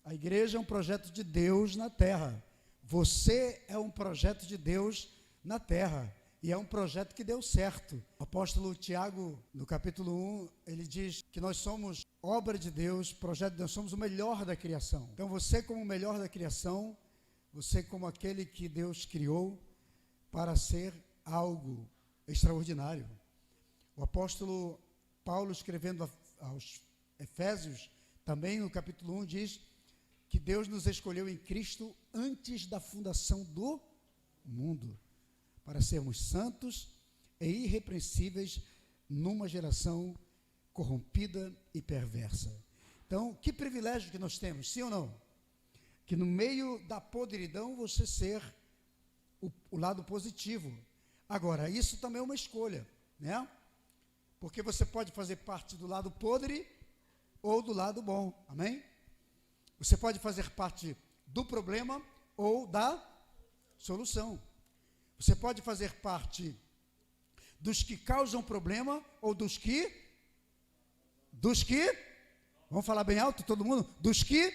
A igreja é um projeto de Deus na terra. Você é um projeto de Deus na terra. E é um projeto que deu certo. O apóstolo Tiago, no capítulo 1, ele diz que nós somos obra de Deus, projeto de Deus, somos o melhor da criação. Então você, como o melhor da criação, você como aquele que Deus criou para ser algo extraordinário. O apóstolo Paulo, escrevendo aos Efésios, também no capítulo 1, diz que Deus nos escolheu em Cristo antes da fundação do mundo, para sermos santos e irrepreensíveis numa geração corrompida e perversa. Então, que privilégio que nós temos, sim ou não? Que no meio da podridão você ser o lado positivo. Agora, isso também é uma escolha, né? Porque você pode fazer parte do lado podre ou do lado bom, amém? Você pode fazer parte do problema ou da solução. Você pode fazer parte dos que causam problema ou dos que, vamos falar bem alto todo mundo, dos que,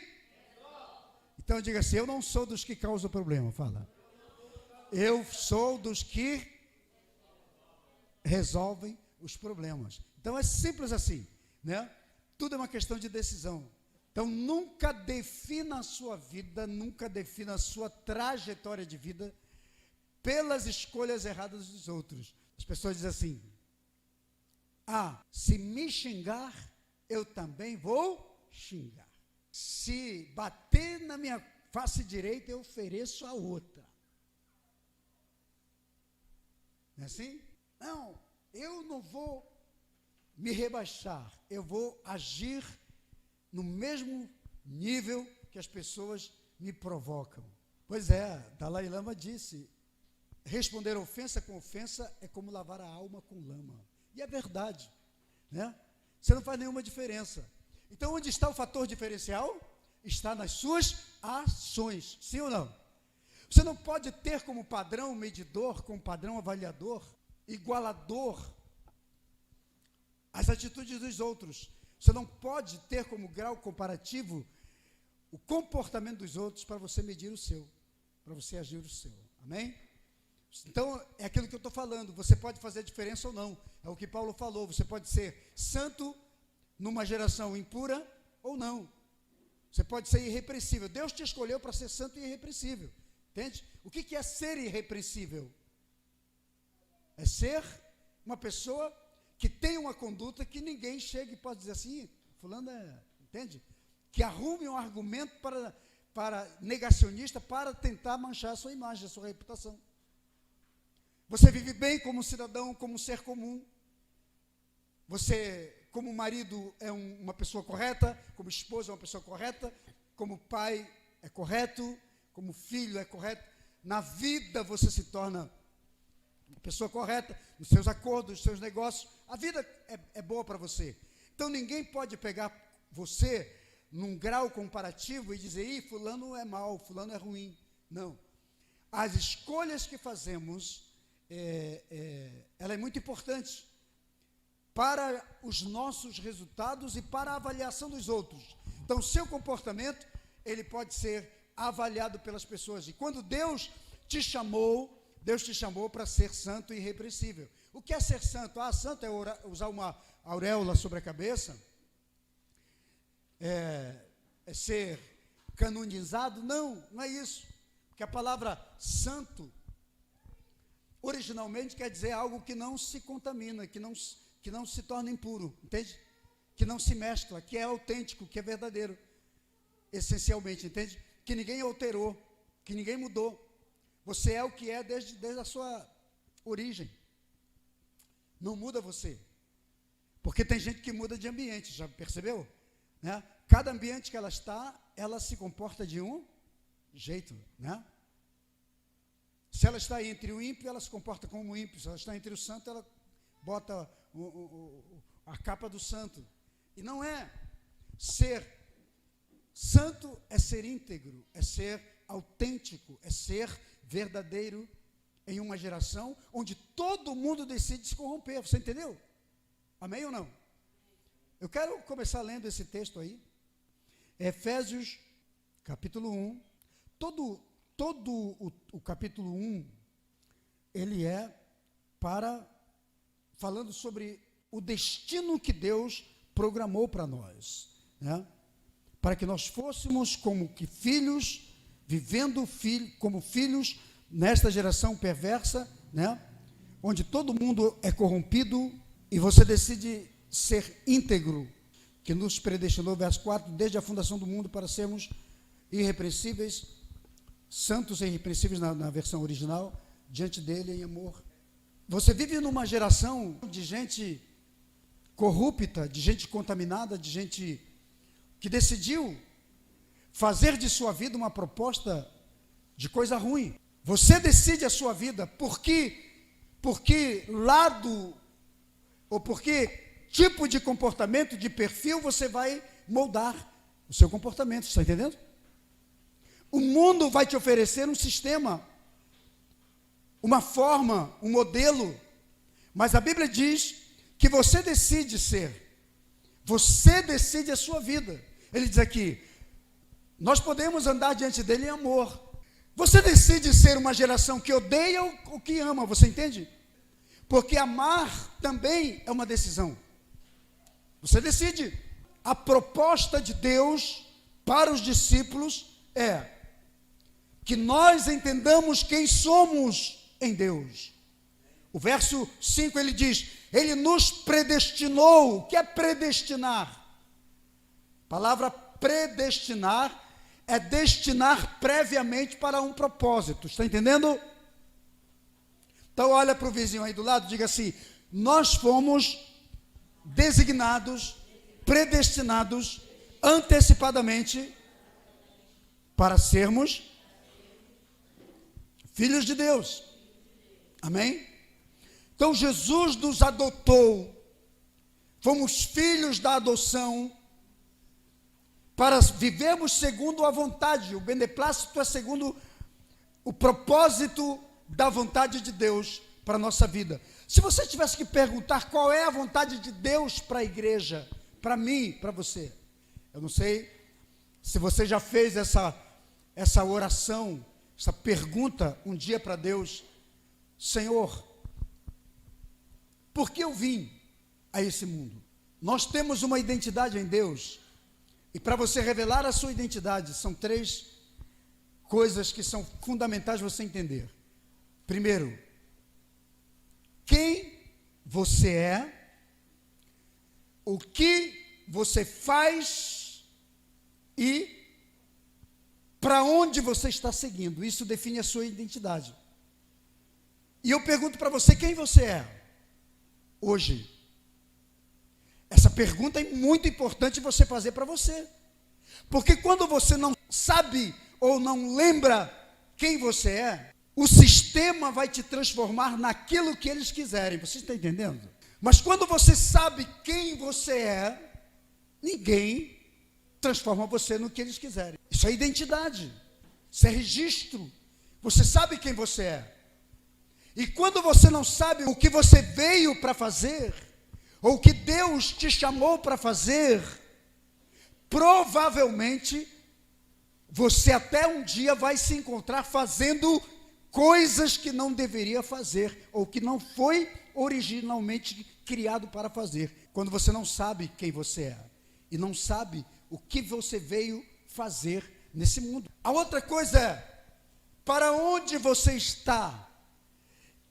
então diga assim, eu não sou dos que causam problema, fala. Eu sou dos que resolvem os problemas. Então é simples assim, né? Tudo é uma questão de decisão. Então nunca defina a sua vida, nunca defina a sua trajetória de vida pelas escolhas erradas dos outros. As pessoas dizem assim, se me xingar, eu também vou xingar. Se bater na minha face direita, eu ofereço a outra. Não é assim? Não, eu não vou me rebaixar, eu vou agir no mesmo nível que as pessoas me provocam. Pois é, Dalai Lama disse, responder ofensa com ofensa é como lavar a alma com lama. E é verdade, né? Você não faz nenhuma diferença. Então, onde está o fator diferencial? Está nas suas ações, sim ou não? Você não pode ter como padrão medidor, como padrão avaliador, igualador, as atitudes dos outros. Você não pode ter como grau comparativo o comportamento dos outros para você medir o seu, para você agir o seu. Amém? Então, é aquilo que eu estou falando. Você pode fazer diferença ou não. É o que Paulo falou. Você pode ser santo numa geração impura ou não. Você pode ser irrepreensível. Deus te escolheu para ser santo e irrepreensível. Entende? O que é ser irrepreensível? É ser uma pessoa que tem uma conduta que ninguém chega e pode dizer assim, fulano entende? Que arrume um argumento para negacionista para tentar manchar a sua imagem, a sua reputação. Você vive bem como cidadão, como ser comum. Você, como marido, é uma pessoa correta, como esposa é uma pessoa correta, como pai é correto, como filho é correto. Na vida você se torna uma pessoa correta, nos seus acordos, nos seus negócios. A vida é boa para você. Então ninguém pode pegar você num grau comparativo e dizer, fulano é mau, fulano é ruim. Não. As escolhas que fazemos, ela é muito importante para os nossos resultados e para a avaliação dos outros. Então, seu comportamento, ele pode ser avaliado pelas pessoas. E quando Deus te chamou para ser santo e irrepreensível. O que é ser santo? Santo é usar uma auréola sobre a cabeça? É ser canonizado? Não, não é isso. Porque a palavra santo, originalmente quer dizer algo que não se contamina, que não se torna impuro, entende? Que não se mescla, que é autêntico, que é verdadeiro, essencialmente, entende? Que ninguém alterou, que ninguém mudou. Você é o que é desde a sua origem. Não muda você. Porque tem gente que muda de ambiente, já percebeu? Né? Cada ambiente que ela está, ela se comporta de um jeito, né? Se ela está entre o ímpio, ela se comporta como um ímpio. Se ela está entre o santo, ela bota a capa do santo. E não é. Ser santo é ser íntegro, é ser autêntico, é ser verdadeiro em uma geração onde todo mundo decide se corromper. Você entendeu? Amém ou não? Eu quero começar lendo esse texto aí. Efésios capítulo 1. Todo o capítulo 1, ele é falando sobre o destino que Deus programou para nós, né? Para que nós fôssemos como que filhos, vivendo como filhos nesta geração perversa, né? Onde todo mundo é corrompido e você decide ser íntegro, que nos predestinou, verso 4, desde a fundação do mundo para sermos irrepreensíveis, santos e irrepreensíveis na versão original, diante dele em amor. Você vive numa geração de gente corrupta, de gente contaminada, de gente que decidiu fazer de sua vida uma proposta de coisa ruim. Você decide a sua vida por que lado ou por que tipo de comportamento, de perfil você vai moldar o seu comportamento, está entendendo? O mundo vai te oferecer um sistema, uma forma, um modelo, mas a Bíblia diz que você decide ser, você decide a sua vida. Ele diz aqui, nós podemos andar diante dele em amor. Você decide ser uma geração que odeia ou que ama, você entende? Porque amar também é uma decisão. Você decide. A proposta de Deus para os discípulos é que nós entendamos quem somos em Deus. O verso 5 ele diz, ele nos predestinou. O que é predestinar? A palavra predestinar é destinar previamente para um propósito, está entendendo? Então olha para o vizinho aí do lado, diga assim, nós fomos designados, predestinados, antecipadamente, para sermos filhos de Deus, amém? Então Jesus nos adotou, fomos filhos da adoção, para vivermos segundo a vontade, o beneplácito é segundo o propósito da vontade de Deus para a nossa vida. Se você tivesse que perguntar qual é a vontade de Deus para a igreja, para mim, para você, eu não sei se você já fez essa oração, essa pergunta um dia para Deus, Senhor, por que eu vim a esse mundo? Nós temos uma identidade em Deus, e para você revelar a sua identidade, são 3 coisas que são fundamentais você entender. Primeiro, quem você é, o que você faz e para onde você está seguindo. Isso define a sua identidade. E eu pergunto para você, quem você é hoje? Essa pergunta é muito importante você fazer para você. Porque quando você não sabe ou não lembra quem você é, o sistema vai te transformar naquilo que eles quiserem. Você está entendendo? Mas quando você sabe quem você é, ninguém transforma você no que eles quiserem. Isso é identidade. Isso é registro. Você sabe quem você é. E quando você não sabe o que você veio para fazer, ou o que Deus te chamou para fazer, provavelmente você até um dia vai se encontrar fazendo coisas que não deveria fazer, ou que não foi originalmente criado para fazer, quando você não sabe quem você é, e não sabe o que você veio fazer nesse mundo. A outra coisa é, para onde você está?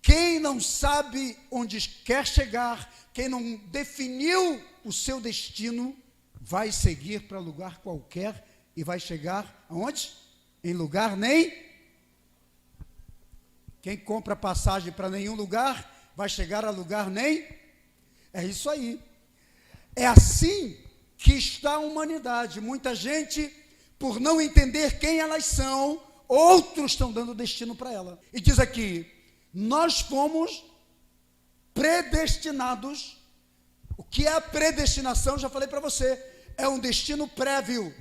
Quem não sabe onde quer chegar, quem não definiu o seu destino, vai seguir para lugar qualquer e vai chegar aonde? Em lugar nem. Quem compra passagem para nenhum lugar, vai chegar a lugar nem. É isso aí. É assim que está a humanidade. Muita gente, por não entender quem elas são, outros estão dando destino para ela. E diz aqui, nós fomos predestinados. O que é a predestinação? Já falei para você, é um destino prévio.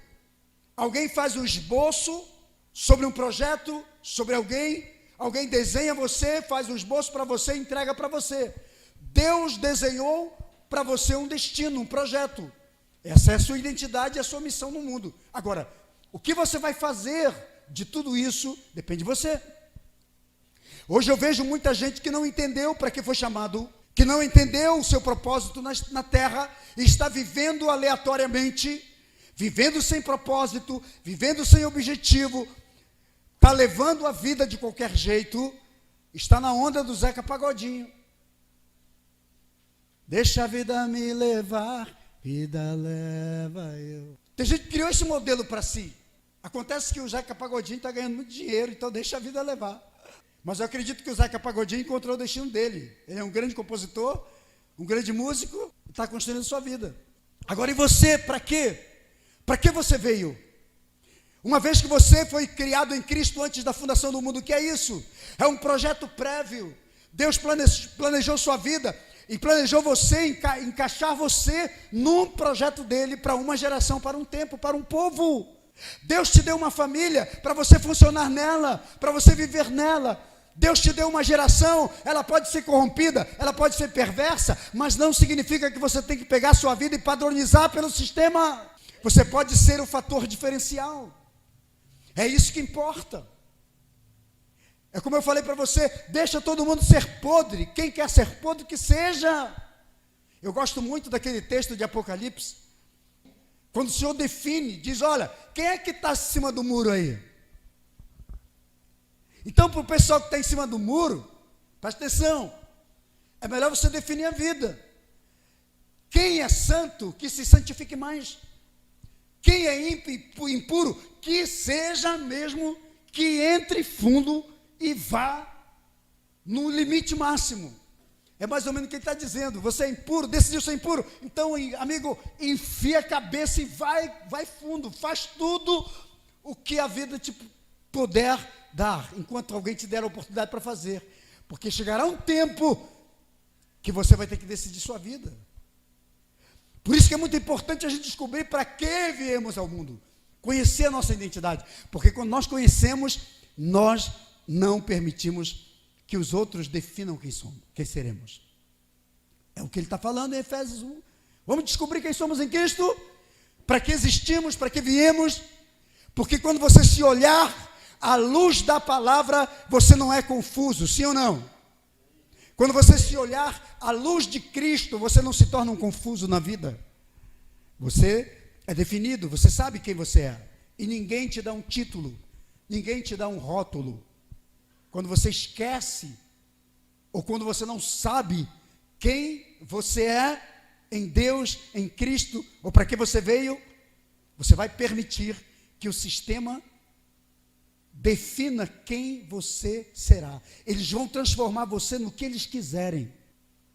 Alguém faz um esboço sobre um projeto, sobre alguém desenha você, faz um esboço para você, entrega para você. Deus desenhou para você um destino, um projeto. Essa é a sua identidade e a sua missão no mundo. Agora, O que você vai fazer de tudo isso depende de você. Hoje eu vejo muita gente que não entendeu para que foi chamado, que não entendeu o seu propósito na terra e está vivendo aleatoriamente, vivendo sem propósito, vivendo sem objetivo, está levando a vida de qualquer jeito, está na onda do Zeca Pagodinho. Deixa a vida me levar, vida leva eu. Tem gente que criou esse modelo para si. Acontece que o Zeca Pagodinho está ganhando muito dinheiro, então deixa a vida levar. Mas eu acredito que o Zeca Pagodinho encontrou o destino dele. Ele é um grande compositor, um grande músico, está construindo sua vida. Agora, e você, para quê? Para que você veio? Uma vez que você foi criado em Cristo antes da fundação do mundo, o que é isso? É um projeto prévio. Deus planejou sua vida e planejou você, encaixar você num projeto dele para uma geração, para um tempo, para um povo. Deus te deu uma família para você funcionar nela, para você viver nela. Deus te deu uma geração, ela pode ser corrompida, ela pode ser perversa, mas não significa que você tem que pegar a sua vida e padronizar pelo sistema. Você pode ser o fator diferencial. É isso que importa. É como eu falei para você, deixa todo mundo ser podre. Quem quer ser podre, que seja. Eu gosto muito daquele texto de Apocalipse, quando o Senhor define, diz, olha, quem é que está acima do muro aí? Então, para o pessoal que está em cima do muro, presta atenção, é melhor você definir a vida. Quem é santo, que se santifique mais. Quem é impuro, que seja mesmo, que entre fundo e vá no limite máximo. É mais ou menos o que ele está dizendo. Você é impuro, decidiu ser impuro. Então, amigo, enfia a cabeça e vai fundo. Faz tudo o que a vida te puder dar, enquanto alguém te der a oportunidade para fazer. Porque chegará um tempo que você vai ter que decidir sua vida. Por isso que é muito importante a gente descobrir para que viemos ao mundo. Conhecer a nossa identidade. Porque quando nós conhecemos, nós não permitimos que os outros definam quem somos, quem seremos. É o que ele está falando em Efésios 1. Vamos descobrir quem somos em Cristo, para que existimos, para que viemos, porque quando você se olhar à luz da palavra, você não é confuso, sim ou não? Quando você se olhar à luz de Cristo, você não se torna um confuso na vida. Você é definido, você sabe quem você é, e ninguém te dá um título, ninguém te dá um rótulo. Quando você esquece, ou quando você não sabe quem você é em Deus, em Cristo, ou para que você veio, você vai permitir que o sistema defina quem você será. Eles vão transformar você no que eles quiserem.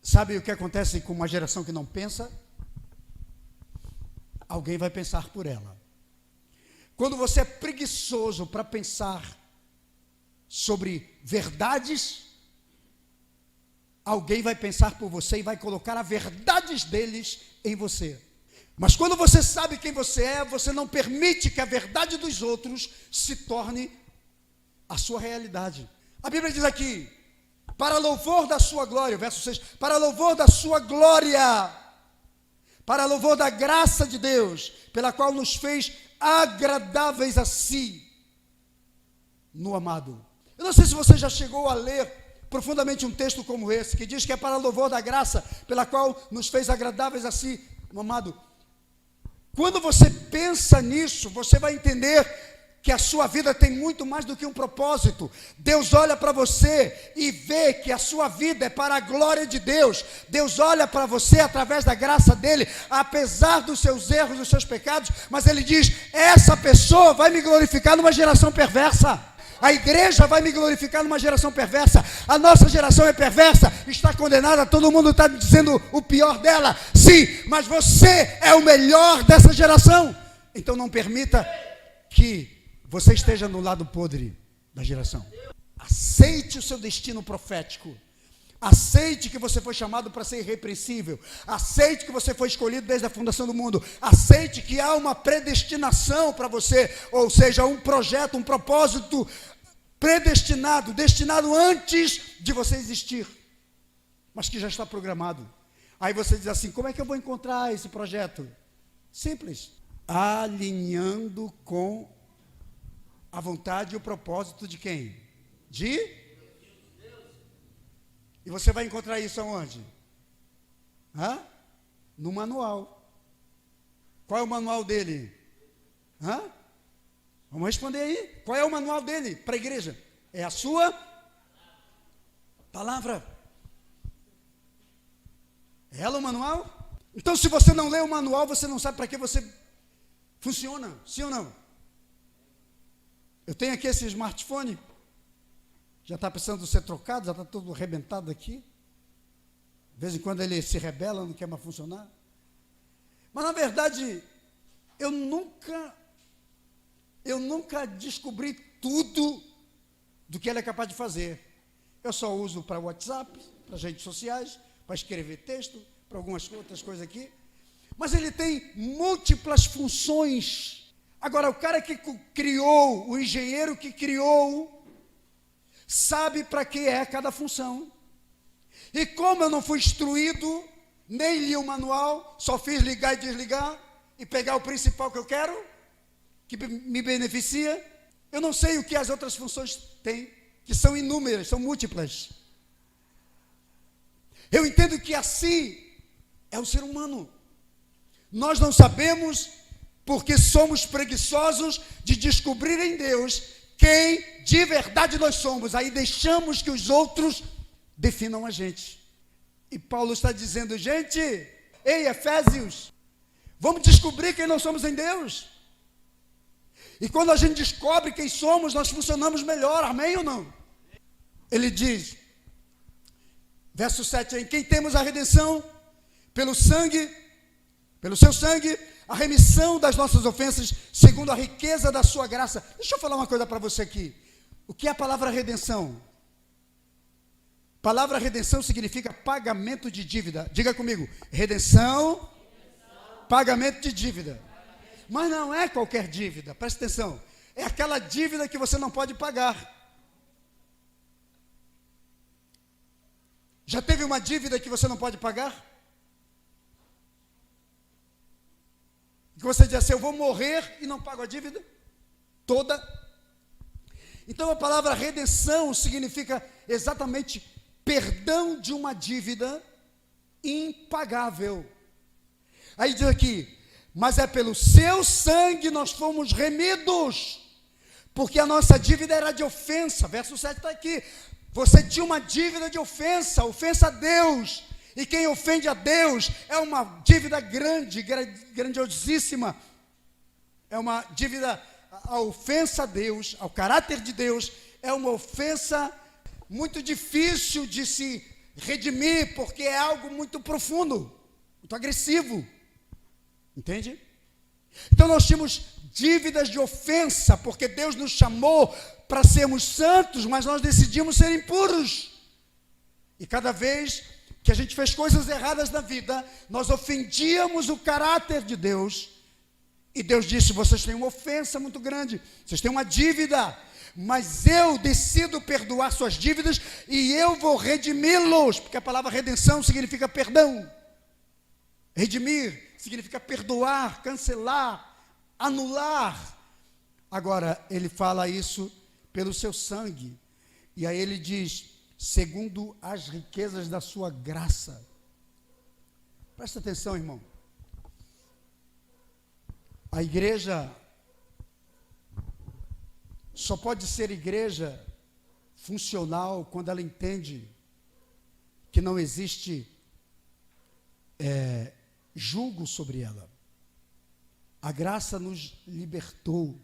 Sabe o que acontece com uma geração que não pensa? Alguém vai pensar por ela. Quando você é preguiçoso para pensar sobre verdades, alguém vai pensar por você e vai colocar as verdades deles em você. Mas quando você sabe quem você é, você não permite que a verdade dos outros se torne a sua realidade. A Bíblia diz aqui, para louvor da sua glória, verso 6, para louvor da sua glória, para louvor da graça de Deus, pela qual nos fez agradáveis a si, no amado. Eu não sei se você já chegou a ler profundamente um texto como esse, que diz que é para louvor da graça, pela qual nos fez agradáveis a si, no amado. Quando você pensa nisso, você vai entender que a sua vida tem muito mais do que um propósito. Deus olha para você e vê que a sua vida é para a glória de Deus. Deus olha para você através da graça dele, apesar dos seus erros, dos seus pecados, mas ele diz, essa pessoa vai me glorificar numa geração perversa. A igreja vai me glorificar numa geração perversa. A nossa geração é perversa, está condenada, todo mundo está dizendo o pior dela. Sim, mas você é o melhor dessa geração. Então não permita que você esteja no lado podre da geração. Aceite o seu destino profético. Aceite que você foi chamado para ser irrepreensível. Aceite que você foi escolhido desde a fundação do mundo. Aceite que há uma predestinação para você, ou seja, um projeto, um propósito predestinado, destinado antes de você existir, mas que já está programado. Aí você diz assim, como é que eu vou encontrar esse projeto? Simples, alinhando com a vontade e o propósito de quem? E você vai encontrar isso aonde? No manual. Qual é o manual dele? Vamos responder aí. Qual é o manual dele para a igreja? É a sua palavra. É ela o manual? Então, se você não lê o manual, você não sabe para que você funciona, sim ou não? Eu tenho aqui esse smartphone, já está precisando ser trocado, já está todo arrebentado aqui. De vez em quando ele se rebela, não quer mais funcionar. Mas, na verdade, eu nunca descobri tudo do que ele é capaz de fazer. Eu só uso para WhatsApp, para as redes sociais, para escrever texto, para algumas outras coisas aqui. Mas ele tem múltiplas funções. Agora, o cara que criou, o engenheiro que criou, sabe para que é cada função. E como eu não fui instruído, nem li o manual, só fiz ligar e desligar, e pegar o principal que eu quero, que me beneficia, eu não sei o que as outras funções têm, que são inúmeras, são múltiplas. Eu entendo que assim é o ser humano. Nós não sabemos porque somos preguiçosos de descobrir em Deus quem de verdade nós somos. Aí deixamos que os outros definam a gente. E Paulo está dizendo, gente, ei, Efésios, vamos descobrir quem nós somos em Deus. E quando a gente descobre quem somos, nós funcionamos melhor, amém ou não? Ele diz, verso 7, em quem temos a redenção, pelo seu sangue, a remissão das nossas ofensas, segundo a riqueza da sua graça. Deixa eu falar uma coisa para você aqui. O que é a palavra redenção? Palavra redenção significa pagamento de dívida. Diga comigo, redenção, pagamento de dívida. Mas não é qualquer dívida, presta atenção. É aquela dívida que você não pode pagar. Já teve uma dívida que você não pode pagar? Que você diz assim, eu vou morrer e não pago a dívida toda. Então a palavra redenção significa exatamente perdão de uma dívida impagável. Aí diz aqui, mas é pelo seu sangue nós fomos remidos, porque a nossa dívida era de ofensa. Verso 7 está aqui. Você tinha uma dívida de ofensa a Deus. E quem ofende a Deus é uma dívida grandiosíssima. É uma dívida, a ofensa a Deus, ao caráter de Deus, é uma ofensa muito difícil de se redimir, porque é algo muito profundo, muito agressivo. Entende? Então nós tínhamos dívidas de ofensa, porque Deus nos chamou para sermos santos, mas nós decidimos ser impuros. E cada vez que a gente fez coisas erradas na vida, nós ofendíamos o caráter de Deus, e Deus disse, vocês têm uma ofensa muito grande, vocês têm uma dívida, mas eu decido perdoar suas dívidas, e eu vou redimi-los, porque a palavra redenção significa perdão. Redimir significa perdoar, cancelar, anular. Agora, ele fala isso pelo seu sangue, e aí ele diz, segundo as riquezas da sua graça. Presta atenção, irmão. A igreja só pode ser igreja funcional quando ela entende que não existe julgo sobre ela. A graça nos libertou,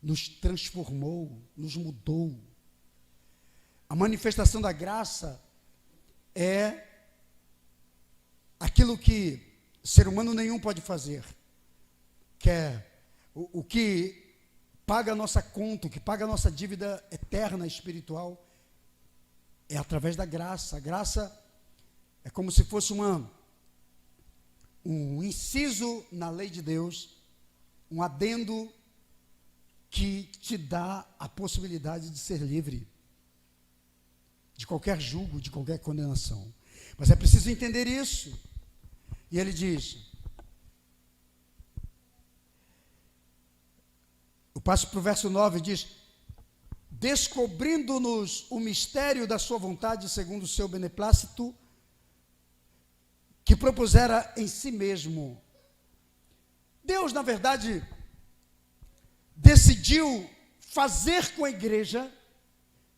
nos transformou, nos mudou. A manifestação da graça é aquilo que ser humano nenhum pode fazer, que é o que paga a nossa conta, o que paga a nossa dívida eterna espiritual, é através da graça. A graça é como se fosse um inciso na lei de Deus, um adendo que te dá a possibilidade de ser livre de qualquer julgo, de qualquer condenação. Mas é preciso entender isso. E ele diz, eu passo para o verso 9, diz, descobrindo-nos o mistério da sua vontade, segundo o seu beneplácito, que propusera em si mesmo. Deus, na verdade, decidiu fazer com a igreja,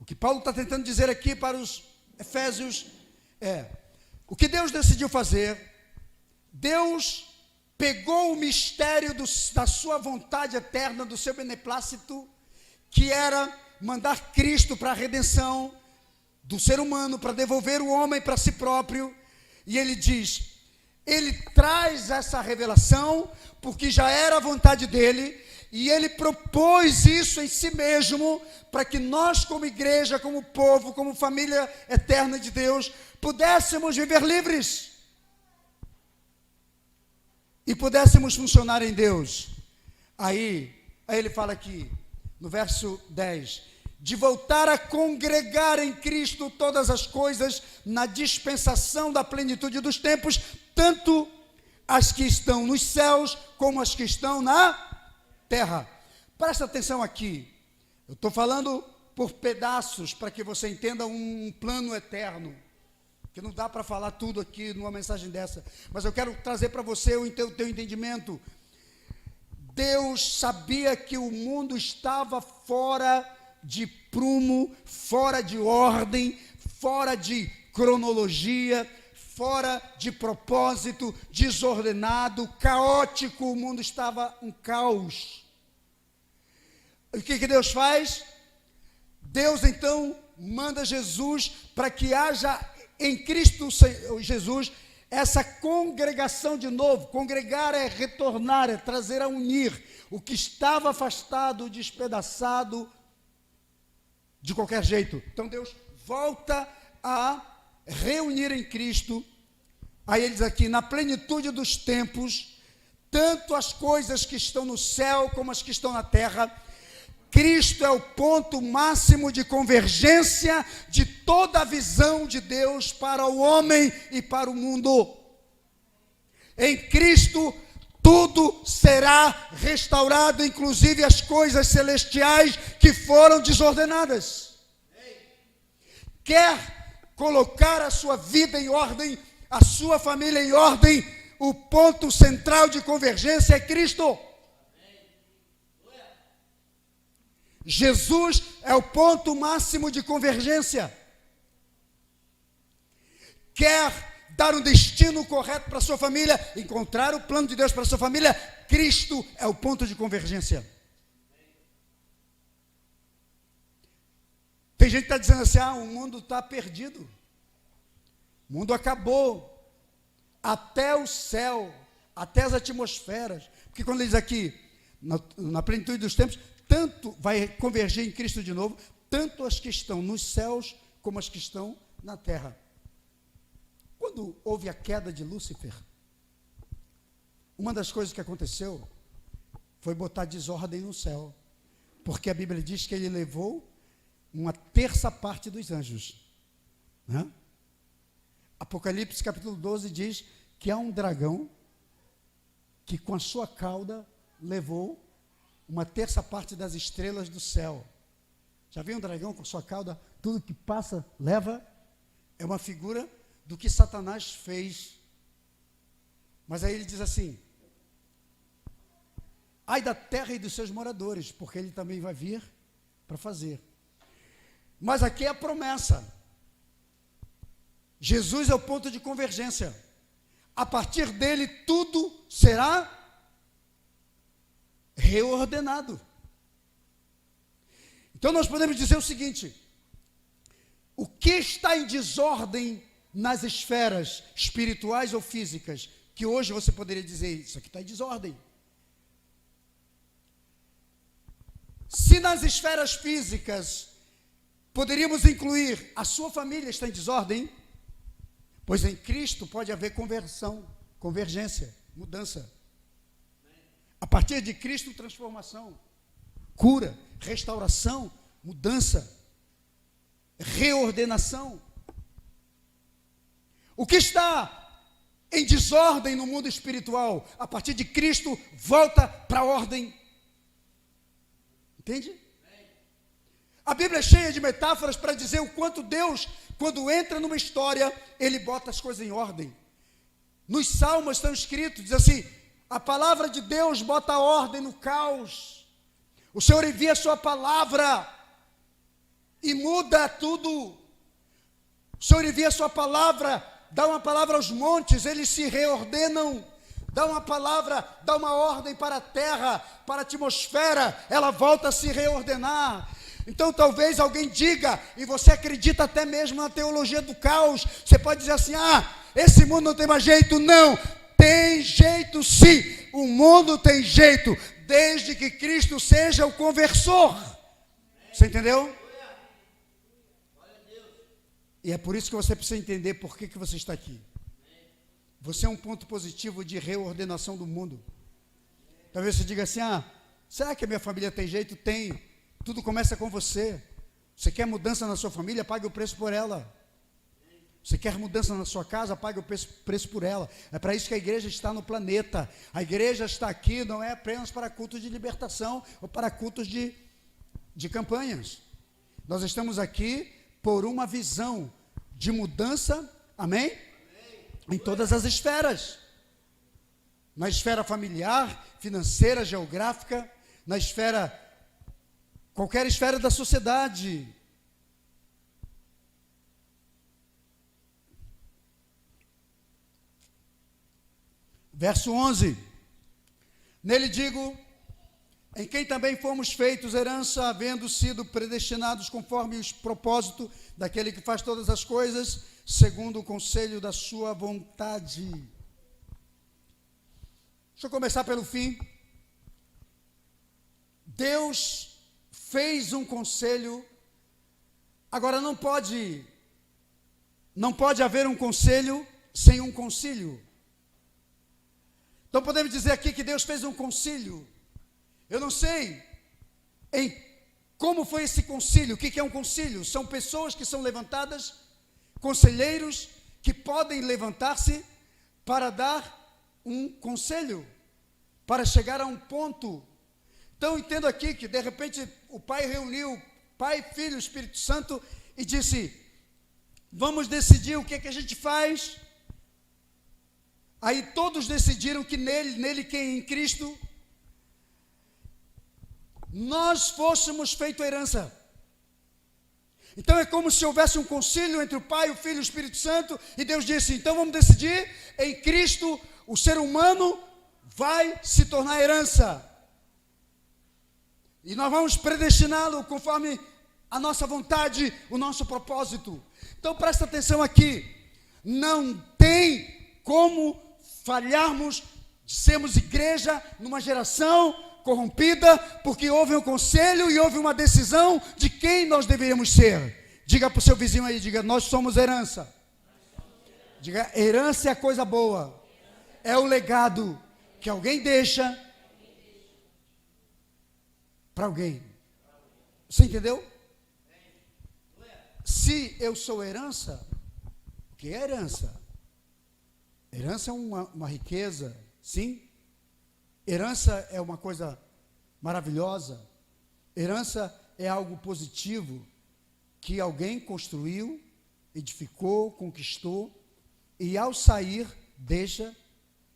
o que Paulo está tentando dizer aqui para os Efésios o que Deus decidiu fazer. Deus pegou o mistério da sua vontade eterna, do seu beneplácito, que era mandar Cristo para a redenção do ser humano, para devolver o homem para si próprio, e ele diz, ele traz essa revelação, porque já era a vontade dele, e ele propôs isso em si mesmo, para que nós como igreja, como povo, como família eterna de Deus, pudéssemos viver livres, e pudéssemos funcionar em Deus. Aí ele fala aqui, no verso 10, de voltar a congregar em Cristo todas as coisas na dispensação da plenitude dos tempos, tanto as que estão nos céus, como as que estão na terra. Presta atenção aqui, eu estou falando por pedaços, para que você entenda um plano eterno, que não dá para falar tudo aqui numa mensagem dessa, mas eu quero trazer para você o teu entendimento. Deus sabia que o mundo estava fora de prumo, fora de ordem, fora de cronologia, fora de propósito, desordenado, caótico. O mundo estava um caos. O que Deus faz? Deus então manda Jesus para que haja em Cristo Jesus essa congregação de novo. Congregar é retornar, é trazer a unir o que estava afastado, despedaçado, de qualquer jeito. Então Deus volta a reunir em Cristo. Aí ele diz aqui, na plenitude dos tempos, tanto as coisas que estão no céu como as que estão na terra. Cristo é o ponto máximo de convergência de toda a visão de Deus para o homem e para o mundo. Em Cristo tudo será restaurado, inclusive as coisas celestiais que foram desordenadas. Quer colocar a sua vida em ordem, a sua família em ordem, o ponto central de convergência é Cristo. Jesus é o ponto máximo de convergência. Quer dar um destino correto para a sua família, encontrar o plano de Deus para a sua família, Cristo é o ponto de convergência. Tem gente que está dizendo assim, o mundo está perdido, o mundo acabou, até o céu, até as atmosferas, porque quando ele diz aqui, na plenitude dos tempos, tanto vai convergir em Cristo de novo, tanto as que estão nos céus, como as que estão na terra. Quando houve a queda de Lúcifer, uma das coisas que aconteceu foi botar desordem no céu, porque a Bíblia diz que ele levou uma terça parte dos anjos, né? Apocalipse capítulo 12 diz que há um dragão que com a sua cauda levou uma terça parte das estrelas do céu. Já viu um dragão com sua cauda? Tudo que passa, leva. É uma figura do que Satanás fez. Mas aí ele diz assim, ai da terra e dos seus moradores, porque ele também vai vir para fazer. Mas aqui é a promessa. Jesus é o ponto de convergência. A partir dele tudo será reordenado. Então nós podemos dizer o seguinte, o que está em desordem nas esferas espirituais ou físicas, que hoje você poderia dizer, isso aqui está em desordem. Se nas esferas físicas poderíamos incluir a sua família está em desordem, pois em Cristo pode haver conversão, convergência, mudança. A partir de Cristo, transformação, cura, restauração, mudança, reordenação. O que está em desordem no mundo espiritual, a partir de Cristo, volta para a ordem. Entende? A Bíblia é cheia de metáforas para dizer o quanto Deus, quando entra numa história, Ele bota as coisas em ordem. Nos Salmos estão escritos, diz assim, a palavra de Deus bota ordem no caos. O Senhor envia a sua palavra e muda tudo. O Senhor envia a sua palavra, dá uma palavra aos montes, eles se reordenam. Dá uma palavra, dá uma ordem para a terra, para a atmosfera, ela volta a se reordenar. Então talvez alguém diga, e você acredita até mesmo na teologia do caos, você pode dizer assim, esse mundo não tem mais jeito. Não, tem jeito sim, o mundo tem jeito, desde que Cristo seja o conversor. Você entendeu? E é por isso que você precisa entender por que você está aqui. Você é um ponto positivo de reordenação do mundo. Talvez você diga assim, será que a minha família tem jeito? Tem. Tudo começa com você. Você quer mudança na sua família? Pague o preço por ela. Você quer mudança na sua casa? Pague o preço por ela. É para isso que a igreja está no planeta. A igreja está aqui não é apenas para cultos de libertação ou para cultos de campanhas. Nós estamos aqui por uma visão de mudança, amém? Em todas as esferas. Na esfera familiar, financeira, geográfica, na esfera, qualquer esfera da sociedade. Verso 11. Nele digo, em quem também fomos feitos herança, havendo sido predestinados conforme o propósito daquele que faz todas as coisas, segundo o conselho da sua vontade. Deixa eu começar pelo fim. Deus fez um conselho. Agora não pode haver um conselho sem um concílio. Então podemos dizer aqui que Deus fez um concílio. Eu não sei como foi esse concílio. O que é um concílio? São pessoas que são levantadas, conselheiros que podem levantar-se para dar um conselho, para chegar a um ponto. Então entendo aqui que de repente o Pai reuniu Pai, Filho, Espírito Santo e disse, vamos decidir o que a gente faz. Aí todos decidiram que nele quem em Cristo, nós fôssemos feito herança. Então é como se houvesse um concílio entre o Pai, o Filho e o Espírito Santo, e Deus disse, então vamos decidir, em Cristo, o ser humano vai se tornar herança. E nós vamos predestiná-lo conforme a nossa vontade, o nosso propósito. Então presta atenção aqui, não tem como falharmos de sermos igreja numa geração corrompida, porque houve um conselho e houve uma decisão de quem nós deveríamos ser. Diga para o seu vizinho aí, diga, nós somos herança. Diga, herança é a coisa boa. É o legado que alguém deixa para alguém. Você entendeu? Se eu sou herança, o que é herança? Herança é uma riqueza, sim. Herança é uma coisa maravilhosa. Herança é algo positivo que alguém construiu, edificou, conquistou e ao sair deixa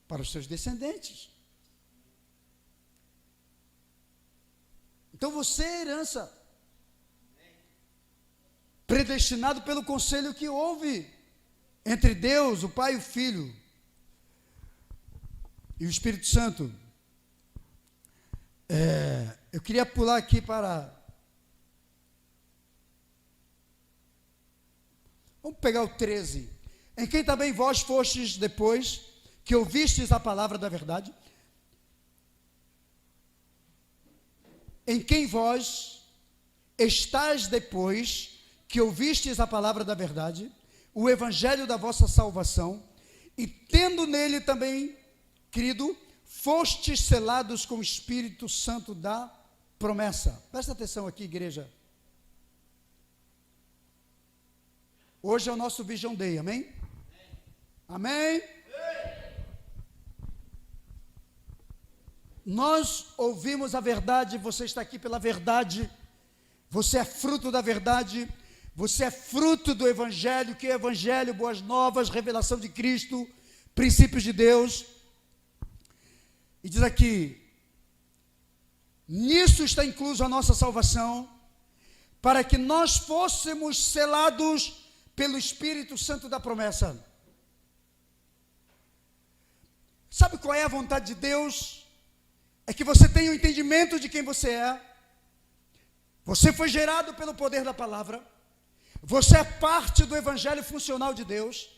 para os seus descendentes. Então você é herança, predestinado pelo conselho que houve entre Deus, o Pai e o Filho e o Espírito Santo. Eu queria pular aqui para... Vamos pegar o 13. Em quem também vós fostes depois que ouvistes a palavra da verdade. Em quem vós estáis depois que ouvistes a palavra da verdade, o evangelho da vossa salvação, e tendo nele também crido, fostes selados com o Espírito Santo da promessa. Presta atenção aqui, igreja. Hoje é o nosso Vision Day, amém? Amém? Nós ouvimos a verdade, você está aqui pela verdade, Você é fruto da verdade, você é fruto do Evangelho, que é Evangelho, boas novas, revelação de Cristo, princípios de Deus. E diz aqui, nisso está incluso a nossa salvação, para que nós fôssemos selados pelo Espírito Santo da promessa. Sabe qual é a vontade de Deus? É que você tenha o entendimento de quem você é. Você foi gerado pelo poder da palavra. Você é parte do evangelho funcional de Deus.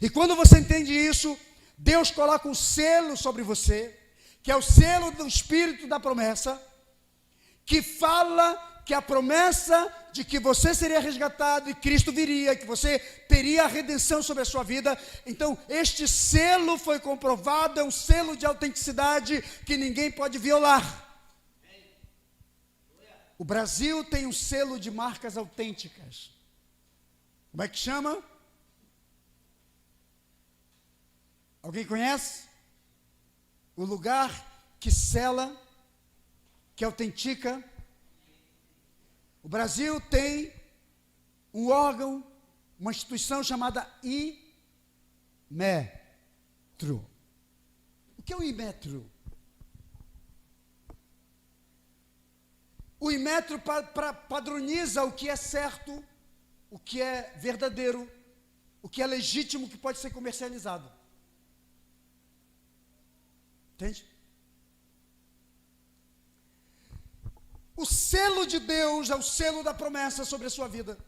E quando você entende isso, Deus coloca um selo sobre você, que é o selo do Espírito da promessa, que fala que a promessa de que você seria resgatado e Cristo viria, que você teria a redenção sobre a sua vida. Então, este selo foi comprovado, é um selo de autenticidade que ninguém pode violar. O Brasil tem um selo de marcas autênticas. Como é que chama? Alguém conhece? O lugar que sela, que autentica. O Brasil tem um órgão, uma instituição chamada Inmetro. O que é o Inmetro? O Inmetro padroniza o que é certo, o que é verdadeiro, o que é legítimo, que pode ser comercializado. Entende? O selo de Deus é o selo da promessa sobre a sua vida.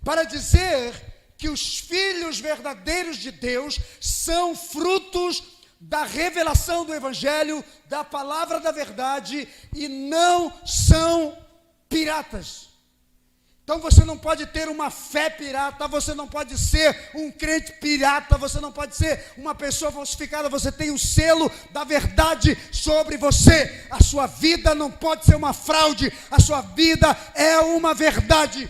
Para dizer que os filhos verdadeiros de Deus são frutos da revelação do Evangelho, da palavra da verdade, e não são piratas. Então você não pode ter uma fé pirata, você não pode ser um crente pirata, você não pode ser uma pessoa falsificada, você tem o selo da verdade sobre você. A sua vida não pode ser uma fraude, a sua vida é uma verdade.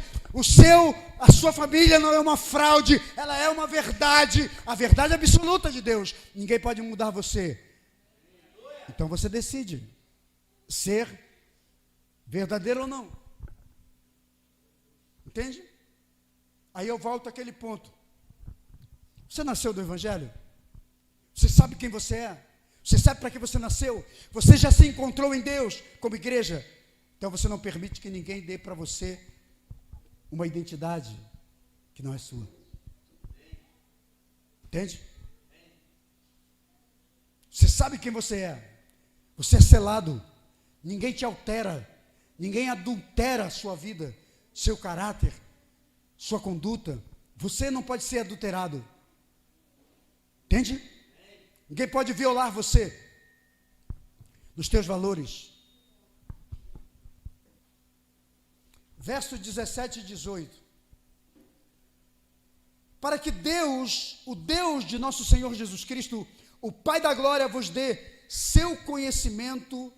A sua família não é uma fraude, ela é uma verdade, a verdade absoluta de Deus. Ninguém pode mudar você. Então você decide ser verdadeiro ou não. Entende? Aí eu volto àquele ponto. Você nasceu do Evangelho? Você sabe quem você é? Você sabe para que você nasceu? Você já se encontrou em Deus como igreja? Então você não permite que ninguém dê para você uma identidade que não é sua. Entende? Você sabe quem você é. Você é selado. Ninguém te altera. Ninguém adultera a sua vida, seu caráter, sua conduta. Você não pode ser adulterado. Entende? Ninguém pode violar você, dos teus valores. Verso 17 e 18. Para que Deus, o Deus de nosso Senhor Jesus Cristo, o Pai da glória, vos dê seu conhecimento,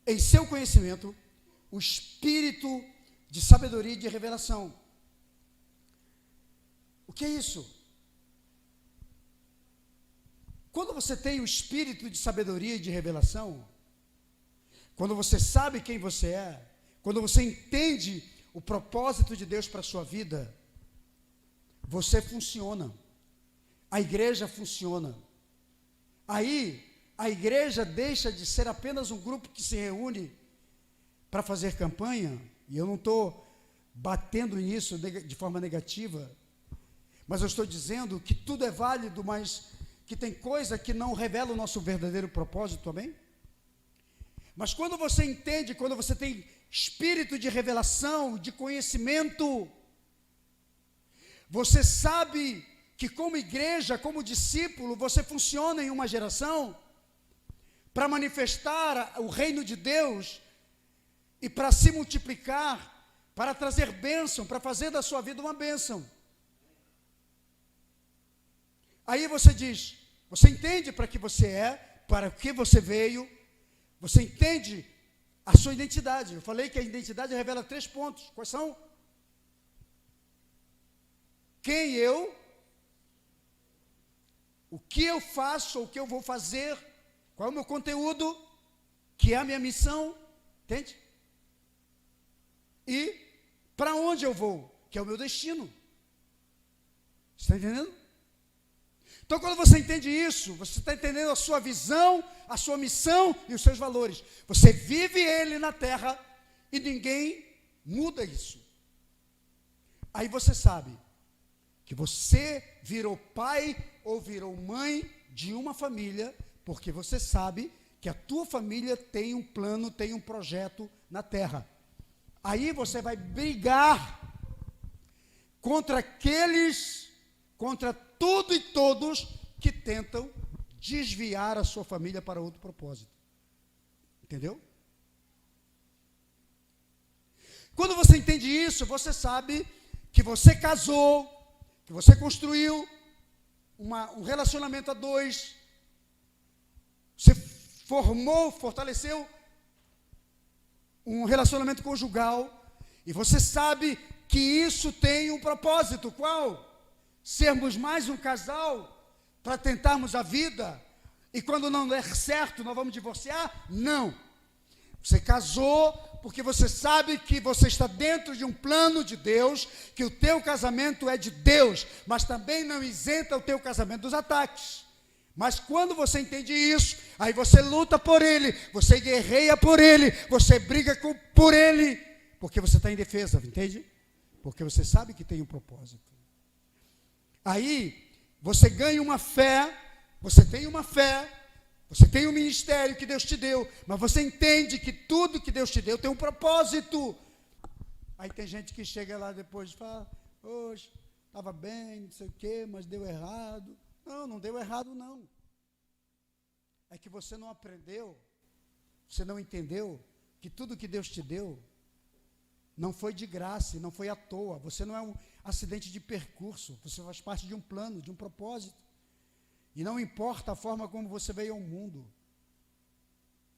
em seu conhecimento, o espírito de sabedoria e de revelação. O que é isso? Quando você tem o espírito de sabedoria e de revelação, quando você sabe quem você é, quando você entende o propósito de Deus para a sua vida, você funciona. A igreja funciona. Aí, a igreja deixa de ser apenas um grupo que se reúne para fazer campanha, e eu não estou batendo nisso de forma negativa, mas eu estou dizendo que tudo é válido, mas que tem coisa que não revela o nosso verdadeiro propósito, amém? Mas quando você entende, quando você tem espírito de revelação, de conhecimento, você sabe que como igreja, como discípulo, você funciona em uma geração para manifestar o reino de Deus e para se multiplicar, para trazer bênção, para fazer da sua vida uma bênção. Aí você diz, você entende para que você é, para o que você veio, você entende a sua identidade. Eu falei que a identidade revela 3 pontos. Quais são? Quem eu, o que eu faço, o que eu vou fazer, qual é o meu conteúdo, que é a minha missão, entende? e para onde eu vou, que é o meu destino. Você está entendendo? Então, quando você entende isso, você está entendendo a sua visão, a sua missão e os seus valores. Você vive ele na terra e ninguém muda isso. Aí você sabe que você virou pai ou virou mãe de uma família, porque você sabe que a tua família tem um plano, tem um projeto na terra. Aí você vai brigar contra tudo e todos que tentam desviar a sua família para outro propósito. Entendeu? Quando você entende isso, você sabe que você casou, que você construiu um relacionamento a dois, você formou, fortaleceu um relacionamento conjugal, e você sabe que isso tem um propósito. Qual? Sermos mais um casal para tentarmos a vida, e quando não der certo, nós vamos divorciar? Não. Você casou porque você sabe que você está dentro de um plano de Deus, que o teu casamento é de Deus, mas também não isenta o teu casamento dos ataques. Mas quando você entende isso, aí você luta por ele, você guerreia por ele, você briga por ele, porque você está em defesa, entende? Porque você sabe que tem um propósito. Aí, você ganha uma fé, você tem uma fé, você tem um ministério que Deus te deu, mas você entende que tudo que Deus te deu tem um propósito. Aí tem gente que chega lá depois e fala, hoje, estava bem, não sei o quê, mas deu errado. Não, não deu errado não. É que você não aprendeu, você não entendeu que tudo que Deus te deu não foi de graça, não foi à toa. Você não é um acidente de percurso, você faz parte de um plano, de um propósito. E não importa a forma como você veio ao mundo.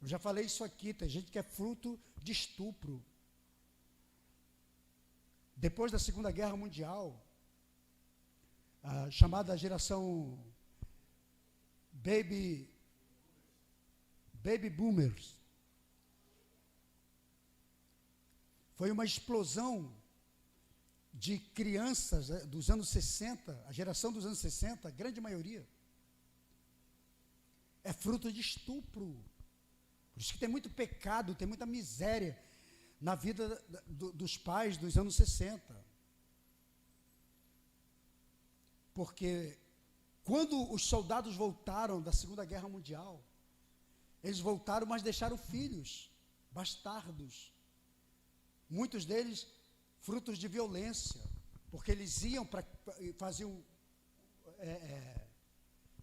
Eu já falei isso aqui, tem gente que é fruto de estupro. Depois da Segunda Guerra Mundial, a chamada geração Baby Boomers, foi uma explosão de crianças dos anos 60, a geração dos anos 60, a grande maioria, é fruto de estupro. Por isso que tem muito pecado, tem muita miséria na vida dos pais dos anos 60. Porque quando os soldados voltaram da Segunda Guerra Mundial, eles voltaram, mas deixaram filhos, bastardos. Muitos deles frutos de violência, porque eles iam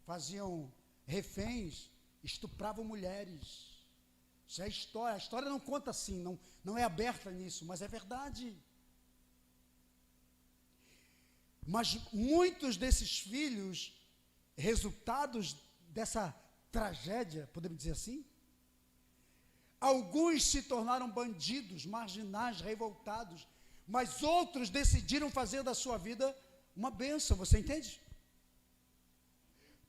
faziam reféns, estupravam mulheres. Isso é história. A história não conta assim, não é aberta nisso, mas é verdade. Mas muitos desses filhos, resultados dessa tragédia, podemos dizer assim, alguns se tornaram bandidos, marginais, revoltados, mas outros decidiram fazer da sua vida uma bênção, você entende?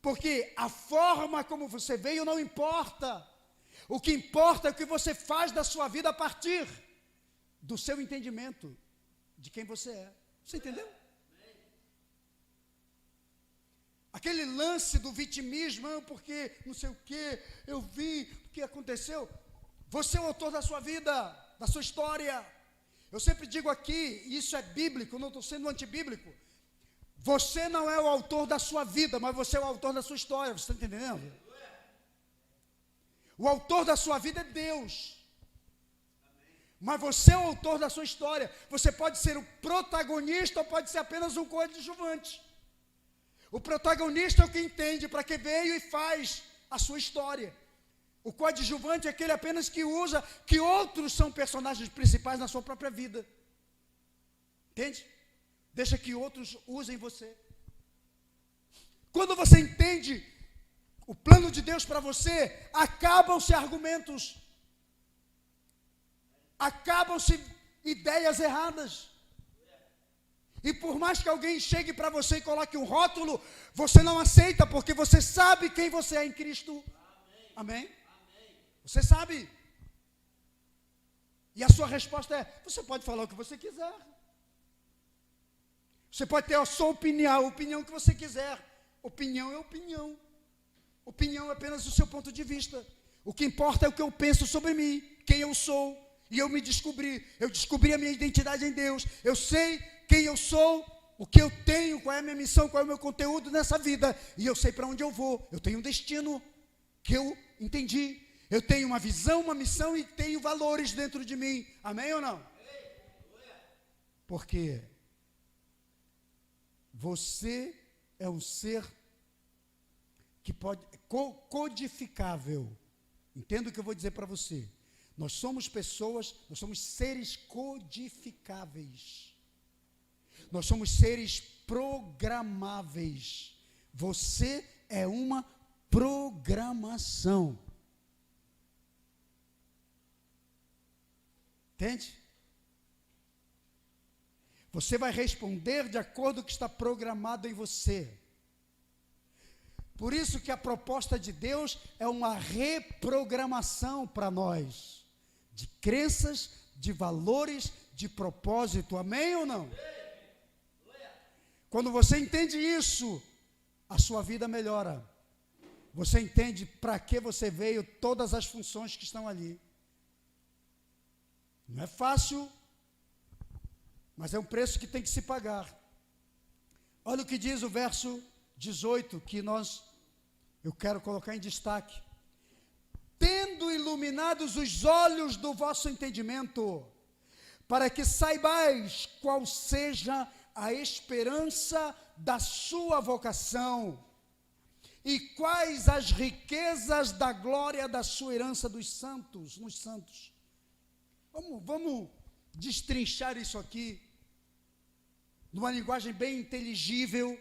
Porque a forma como você veio não importa. O que importa é o que você faz da sua vida a partir do seu entendimento de quem você é. Você entendeu? Aquele lance do vitimismo, porque não sei o que, eu vi o que aconteceu. Você é o autor da sua vida, da sua história. Eu sempre digo aqui, isso é bíblico, não estou sendo antibíblico. Você não é o autor da sua vida, mas você é o autor da sua história, você está entendendo? O autor da sua vida é Deus. Mas você é o autor da sua história. Você pode ser o protagonista ou pode ser apenas um coadjuvante. O protagonista é o que entende para que veio e faz a sua história. O coadjuvante é aquele apenas que usa, que outros são personagens principais na sua própria vida. Entende? Deixa que outros usem você. Quando você entende o plano de Deus para você, acabam-se argumentos. Acabam-se ideias erradas. E por mais que alguém chegue para você e coloque um rótulo, você não aceita, porque você sabe quem você é em Cristo. Amém? Você sabe. E a sua resposta é: você pode falar o que você quiser. Você pode ter a sua opinião, a opinião que você quiser. Opinião é opinião. Opinião é apenas o seu ponto de vista. O que importa é o que eu penso sobre mim, quem eu sou. E eu me descobri. Eu descobri a minha identidade em Deus. Eu sei quem eu sou, o que eu tenho, qual é a minha missão, qual é o meu conteúdo nessa vida. E eu sei para onde eu vou. Eu tenho um destino que eu entendi. Eu tenho uma visão, uma missão e tenho valores dentro de mim. Amém ou não? Porque você é um ser que pode, codificável. Entenda o que eu vou dizer para você. Nós somos pessoas, nós somos seres codificáveis. Nós somos seres programáveis. Você é uma programação. Entende? Você vai responder de acordo com o que está programado em você. Por isso que a proposta de Deus é uma reprogramação para nós, de crenças, de valores, de propósito. Amém ou não? Quando você entende isso, a sua vida melhora. Você entende para que você veio, todas as funções que estão ali. Não é fácil, mas é um preço que tem que se pagar. Olha o que diz o verso 18, que eu quero colocar em destaque. Tendo iluminados os olhos do vosso entendimento, para que saibais qual seja a esperança da sua vocação, e quais as riquezas da glória da sua herança dos santos, nos santos. Vamos destrinchar isso aqui, numa linguagem bem inteligível,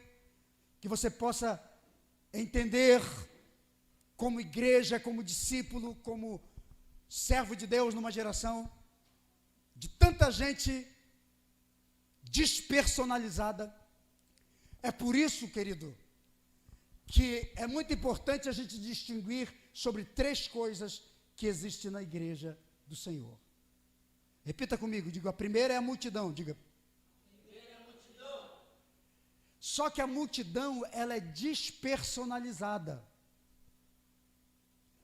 que você possa entender como igreja, como discípulo, como servo de Deus numa geração de tanta gente despersonalizada. É por isso, querido, que é muito importante a gente distinguir sobre 3 coisas que existem na igreja do Senhor. Repita comigo, diga: a primeira é a multidão, diga. Só que a multidão, ela é despersonalizada.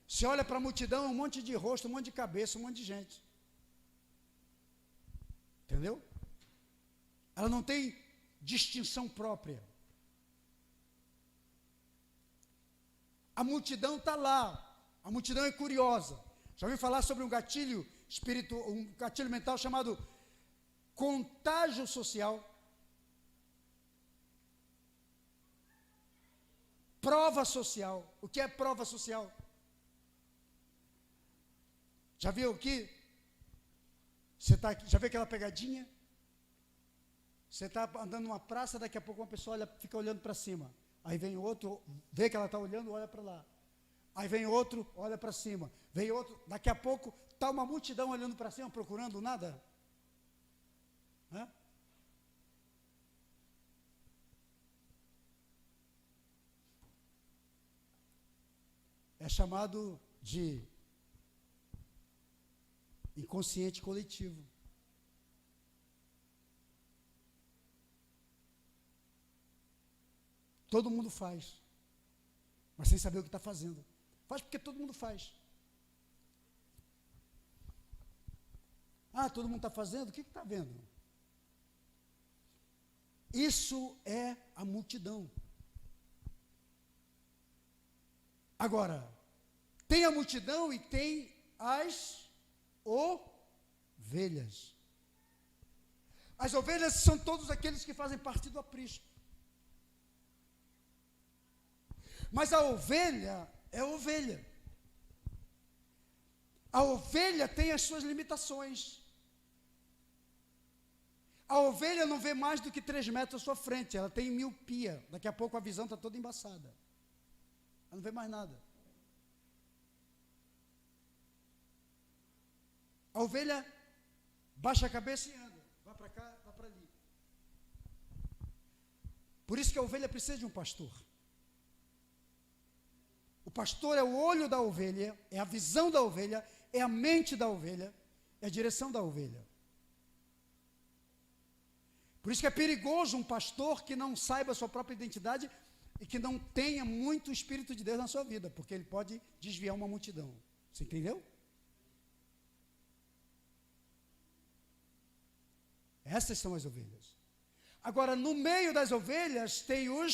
Você olha para a multidão, um monte de rosto, um monte de cabeça, um monte de gente. Entendeu? Ela não tem distinção própria. A multidão está lá. A multidão é curiosa. Já ouviu falar sobre um gatilho espiritual, um gatilho mental chamado contágio social? Prova social. O que é prova social? Já viu aqui? Já viu aquela pegadinha? Você está andando numa praça, daqui a pouco uma pessoa fica olhando para cima. Aí vem outro, vê que ela está olhando, olha para lá. Aí vem outro, olha para cima. Vem outro, daqui a pouco está uma multidão olhando para cima, procurando nada. Hã? É chamado de inconsciente coletivo. Todo mundo faz, mas sem saber o que está fazendo. Faz porque todo mundo faz. Ah, todo mundo está fazendo? O que está vendo? Isso é a multidão. Agora, tem a multidão e tem as ovelhas. As ovelhas são todos aqueles que fazem parte do aprisco. Mas a ovelha é ovelha. A ovelha tem as suas limitações. A ovelha não vê mais do que 3 metros à sua frente, ela tem miopia. Daqui a pouco a visão está toda embaçada. Ela não vê mais nada. A ovelha baixa a cabeça e anda. Vai para cá, vai para ali. Por isso que a ovelha precisa de um pastor. O pastor é o olho da ovelha, é a visão da ovelha, é a mente da ovelha, é a direção da ovelha. Por isso que é perigoso um pastor que não saiba a sua própria identidade e que não tenha muito o Espírito de Deus na sua vida, porque ele pode desviar uma multidão. Você entendeu? Essas são as ovelhas. Agora, no meio das ovelhas tem os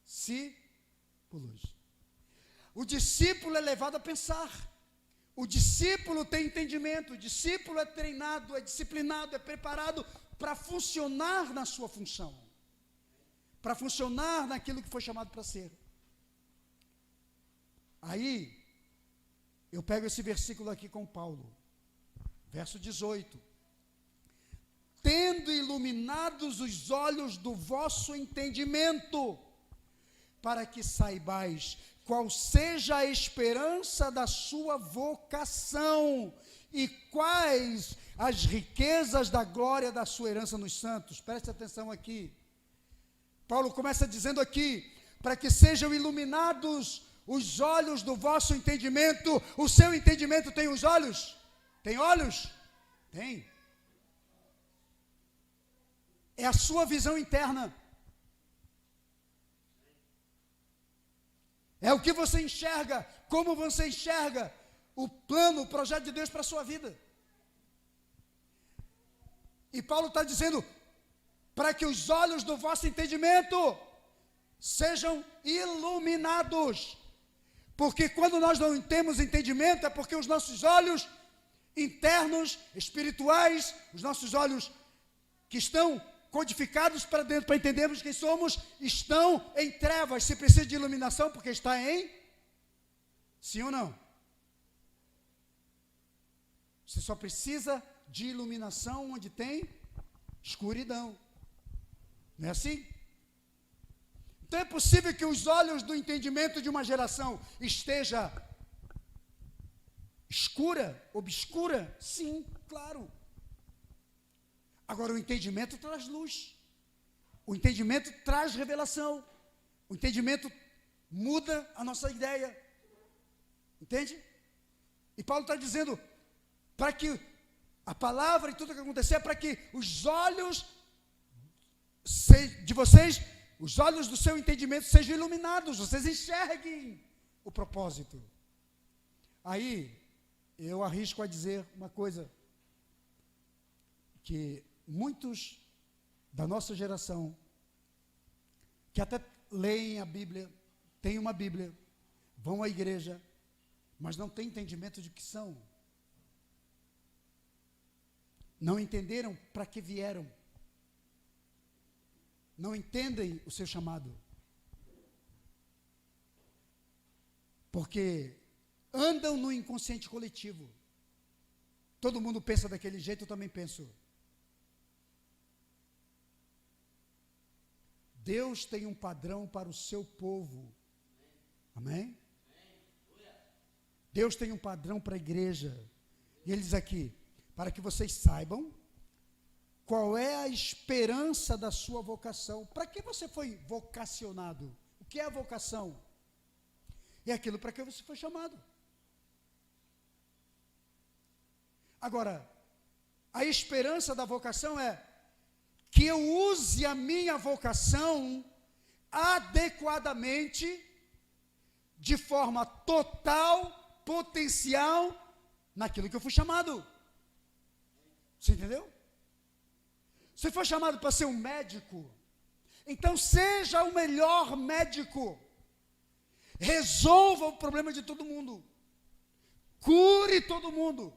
discípulos. O discípulo é levado a pensar. O discípulo tem entendimento. O discípulo é treinado, é disciplinado, é preparado para funcionar na sua função. Para funcionar naquilo que foi chamado para ser. Aí, eu pego esse versículo aqui com Paulo. Verso 18. Tendo iluminados os olhos do vosso entendimento, para que saibais qual seja a esperança da sua vocação e quais as riquezas da glória da sua herança nos santos. Preste atenção aqui. Paulo começa dizendo aqui, para que sejam iluminados os olhos do vosso entendimento. O seu entendimento tem os olhos? Tem olhos? Tem. É a sua visão interna. É o que você enxerga, como você enxerga o plano, o projeto de Deus para a sua vida. E Paulo está dizendo, para que os olhos do vosso entendimento sejam iluminados. Porque quando nós não temos entendimento, é porque os nossos olhos internos, espirituais, os nossos olhos que estão codificados para dentro, para entendermos quem somos, estão em trevas. Se precisa de iluminação, porque está em... Sim ou não? Você só precisa de iluminação onde tem escuridão. Não é assim? Então é possível que os olhos do entendimento de uma geração esteja escura, obscura? Sim, claro. Agora, o entendimento traz luz. O entendimento traz revelação. O entendimento muda a nossa ideia. Entende? E Paulo está dizendo, para que a palavra e tudo o que acontecer, para que os olhos de vocês, os olhos do seu entendimento sejam iluminados, vocês enxerguem o propósito. Aí, eu arrisco a dizer uma coisa, que muitos da nossa geração, que até leem a Bíblia, têm uma Bíblia, vão à igreja, mas não têm entendimento de que são. Não entenderam para que vieram. Não entendem o seu chamado. Porque andam no inconsciente coletivo. Todo mundo pensa daquele jeito, eu também penso. Deus tem um padrão para o seu povo. Amém? Deus tem um padrão para a igreja. E ele diz aqui, para que vocês saibam qual é a esperança da sua vocação. Para que você foi vocacionado? O que é a vocação? É aquilo para que você foi chamado. Agora, a esperança da vocação é que eu use a minha vocação adequadamente, de forma total, potencial, naquilo que eu fui chamado. Você entendeu? Você foi chamado para ser um médico, então seja o melhor médico. Resolva o problema de todo mundo. Cure todo mundo.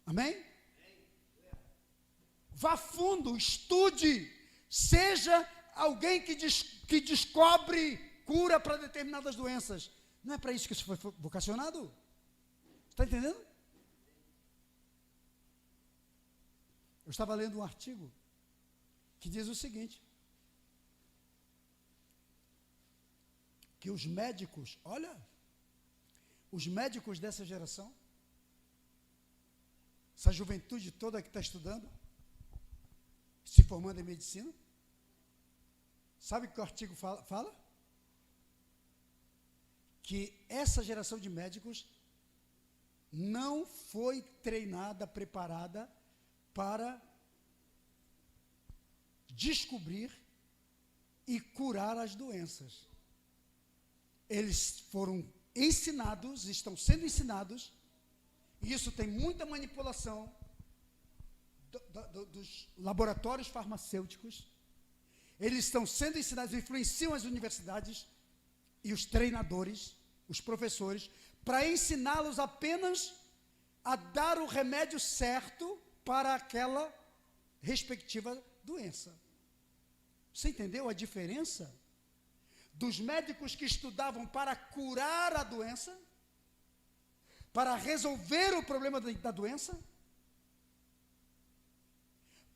Amém? Vá fundo, estude, seja alguém que descobre cura para determinadas doenças. Não é para isso que você foi vocacionado? Está entendendo? Eu estava lendo um artigo que diz o seguinte, que os médicos, olha, os médicos dessa geração, essa juventude toda que está estudando, se formando em medicina, sabe o que o artigo fala? Que essa geração de médicos não foi treinada, preparada para descobrir e curar as doenças. Eles foram ensinados, estão sendo ensinados, e isso tem muita manipulação dos laboratórios farmacêuticos. Eles estão sendo ensinados, influenciam as universidades e os treinadores, os professores, para ensiná-los apenas a dar o remédio certo para aquela respectiva doença. Você entendeu a diferença dos médicos que estudavam para curar a doença, para resolver o problema da doença,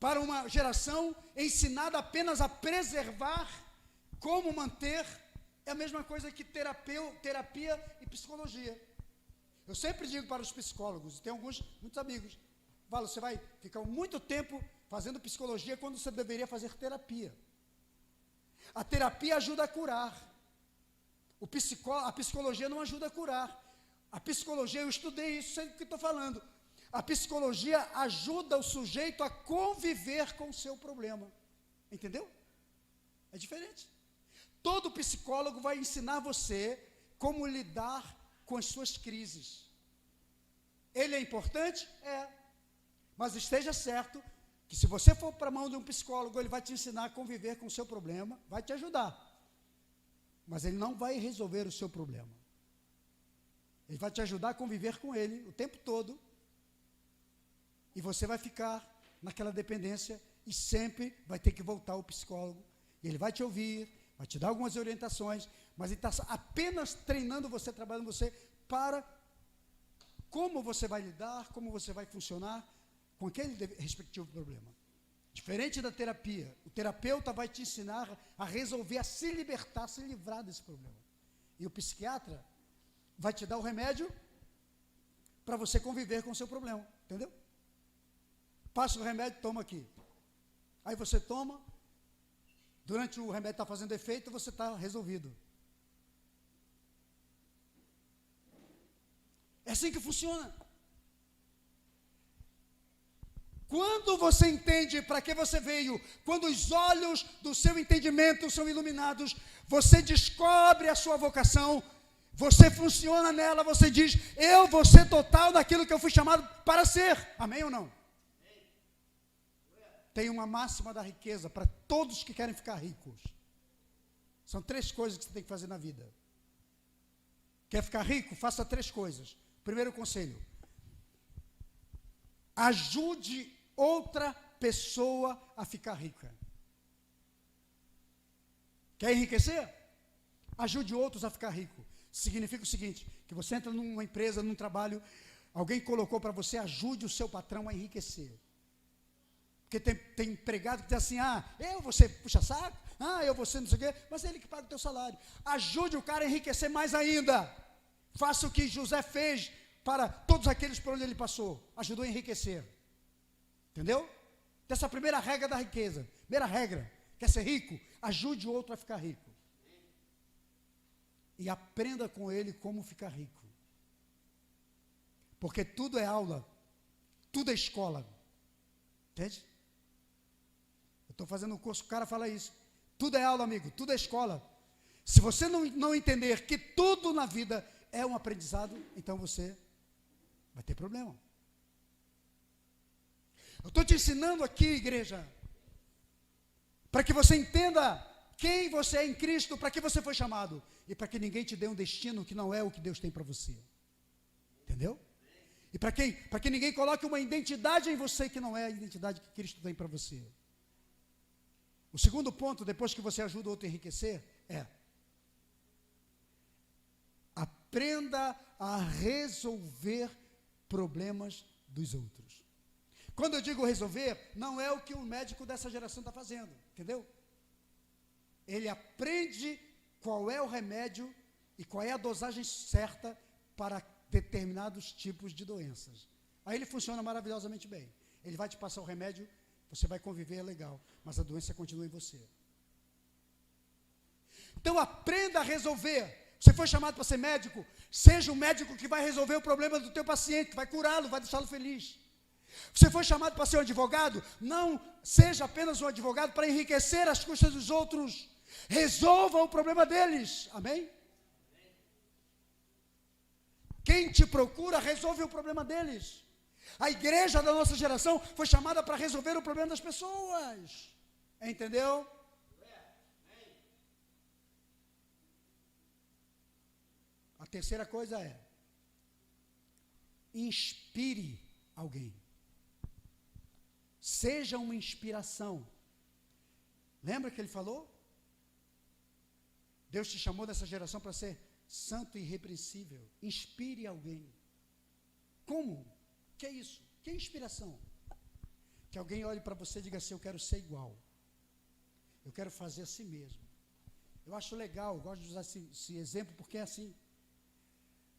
para uma geração ensinada apenas a preservar, como manter? É a mesma coisa que terapia e psicologia. Eu sempre digo para os psicólogos, tenho muitos amigos, falo, você vai ficar muito tempo fazendo psicologia quando você deveria fazer terapia. A terapia ajuda a curar. A psicologia não ajuda a curar. A psicologia, eu estudei isso, sei o que estou falando. A psicologia ajuda o sujeito a conviver com o seu problema. Entendeu? É diferente. Todo psicólogo vai ensinar você como lidar com as suas crises. Ele é importante? É. Mas esteja certo que se você for para a mão de um psicólogo, ele vai te ensinar a conviver com o seu problema, vai te ajudar. Mas ele não vai resolver o seu problema. Ele vai te ajudar a conviver com ele o tempo todo. E você vai ficar naquela dependência e sempre vai ter que voltar ao psicólogo. E ele vai te ouvir, vai te dar algumas orientações, mas ele está apenas treinando você, trabalhando você para como você vai lidar, como você vai funcionar com aquele respectivo problema. Diferente da terapia, o terapeuta vai te ensinar a resolver, a se libertar, a se livrar desse problema. E o psiquiatra vai te dar o remédio para você conviver com o seu problema, entendeu? Passa o remédio, toma aqui. Aí você toma, durante o remédio está fazendo efeito, você está resolvido. É assim que funciona. Quando você entende para que você veio, quando os olhos do seu entendimento são iluminados, você descobre a sua vocação, você funciona nela, você diz, eu vou ser total naquilo que eu fui chamado para ser. Amém ou não? Tem uma máxima da riqueza para todos que querem ficar ricos. São 3 coisas que você tem que fazer na vida. Quer ficar rico? Faça 3 coisas. Primeiro conselho: ajude outra pessoa a ficar rica. Quer enriquecer? Ajude outros a ficar rico. Significa o seguinte, que você entra numa empresa, num trabalho, alguém colocou para você, ajude o seu patrão a enriquecer. Porque tem empregado que diz assim, eu vou ser puxa-saco, eu vou ser não sei o quê, mas é ele que paga o teu salário. Ajude o cara a enriquecer mais ainda. Faça o que José fez para todos aqueles por onde ele passou. Ajudou a enriquecer. Entendeu? Essa é a primeira regra da riqueza. Primeira regra, quer ser rico? Ajude o outro a ficar rico. E aprenda com ele como ficar rico. Porque tudo é aula, tudo é escola. Entende? Eu estou fazendo um curso, o cara fala isso. Tudo é aula, amigo, tudo é escola. Se você não entender que tudo na vida é um aprendizado, então você vai ter problema. Eu estou te ensinando aqui, igreja, para que você entenda quem você é em Cristo, para que você foi chamado, e para que ninguém te dê um destino que não é o que Deus tem para você. Entendeu? E para que ninguém coloque uma identidade em você que não é a identidade que Cristo tem para você. O segundo ponto, depois que você ajuda o outro a enriquecer, é: aprenda a resolver problemas dos outros. Quando eu digo resolver, não é o que o médico dessa geração está fazendo, entendeu? Ele aprende qual é o remédio e qual é a dosagem certa para determinados tipos de doenças. Aí ele funciona maravilhosamente bem. Ele vai te passar o remédio, você vai conviver, é legal, mas a doença continua em você. Então aprenda a resolver. Você foi chamado para ser médico? Seja um médico que vai resolver o problema do teu paciente, que vai curá-lo, vai deixá-lo feliz. Você foi chamado para ser um advogado? Não seja apenas um advogado para enriquecer as custas dos outros. Resolva o problema deles. Amém? Quem te procura, resolve o problema deles. A igreja da nossa geração foi chamada para resolver o problema das pessoas. Entendeu? A terceira coisa é: inspire alguém. Seja uma inspiração. Lembra que ele falou? Deus te chamou nessa geração para ser santo e irrepreensível. Inspire alguém. Como? O que é isso? Que é inspiração? Que alguém olhe para você e diga assim: eu quero ser igual. Eu quero fazer assim mesmo. Eu acho legal, eu gosto de usar esse exemplo porque é assim.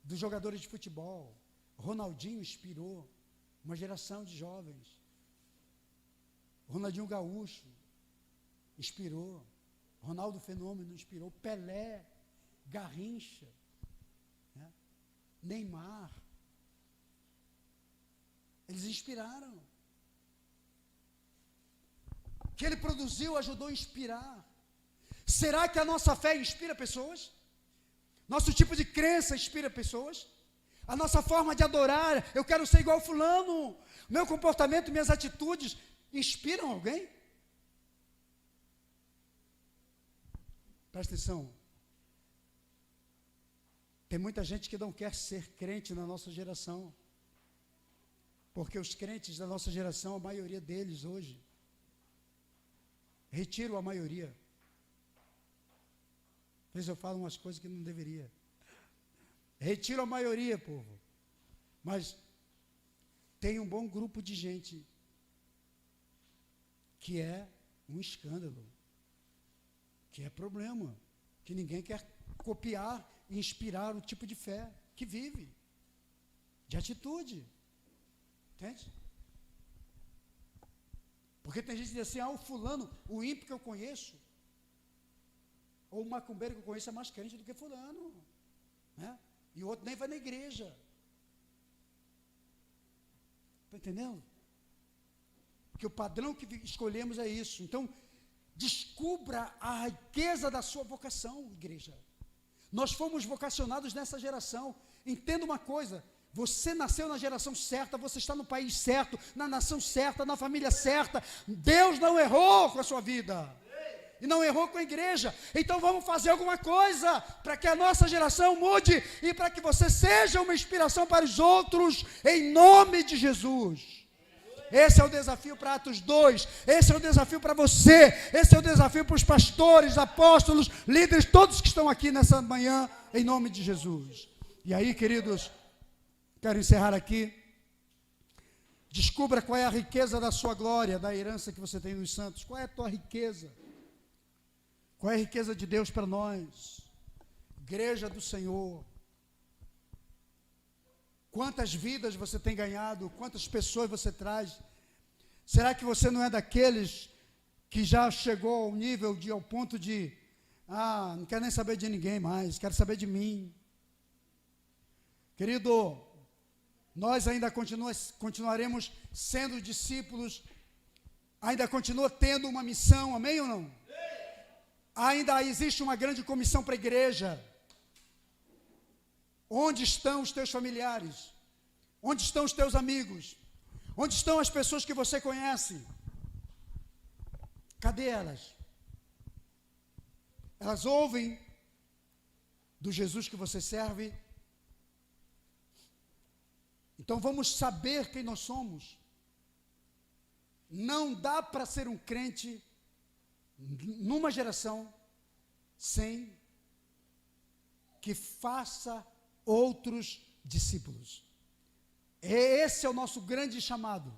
Dos jogadores de futebol, Ronaldinho inspirou uma geração de jovens. Ronaldinho Gaúcho inspirou. Ronaldo Fenômeno inspirou. Pelé, Garrincha, né? Neymar. Eles inspiraram. O que ele produziu ajudou a inspirar. Será que a nossa fé inspira pessoas? Nosso tipo de crença inspira pessoas? A nossa forma de adorar, eu quero ser igual fulano. Meu comportamento, minhas atitudes inspiram alguém? Presta atenção. Tem muita gente que não quer ser crente na nossa geração. Porque os crentes da nossa geração, a maioria deles hoje, retiro a maioria. Às vezes eu falo umas coisas que não deveria. Retiro a maioria, povo. Mas tem um bom grupo de gente que é um escândalo, que é problema, que ninguém quer copiar e inspirar o tipo de fé que vive, de atitude. Entende? Porque tem gente que diz assim: o fulano, o ímpio que eu conheço, ou o macumbeiro que eu conheço é mais crente do que fulano, né? E o outro nem vai na igreja. Está entendendo? Porque o padrão que escolhemos é isso. Então, descubra a riqueza da sua vocação, igreja. Nós fomos vocacionados nessa geração. Entenda uma coisa: você nasceu na geração certa, você está no país certo, na nação certa, na família certa. Deus não errou com a sua vida. E não errou com a igreja. Então vamos fazer alguma coisa para que a nossa geração mude e para que você seja uma inspiração para os outros, em nome de Jesus. Esse é o desafio para Atos 2, esse é o desafio para você, esse é o desafio para os pastores, apóstolos, líderes, todos que estão aqui nessa manhã, em nome de Jesus. E aí, queridos, quero encerrar aqui. Descubra qual é a riqueza da sua glória, da herança que você tem nos santos. Qual é a tua riqueza? Qual é a riqueza de Deus para nós? Igreja do Senhor. Quantas vidas você tem ganhado? Quantas pessoas você traz? Será que você não é daqueles que já chegou ao nível ao ponto de, não quero nem saber de ninguém mais, quero saber de mim? Querido, nós ainda continuaremos sendo discípulos, ainda continua tendo uma missão, amém ou não? Ainda existe uma grande comissão para a igreja. Onde estão os teus familiares? Onde estão os teus amigos? Onde estão as pessoas que você conhece? Cadê elas? Elas ouvem do Jesus que você serve? Então vamos saber quem nós somos. Não dá para ser um crente numa geração sem que faça outros discípulos. Esse é o nosso grande chamado.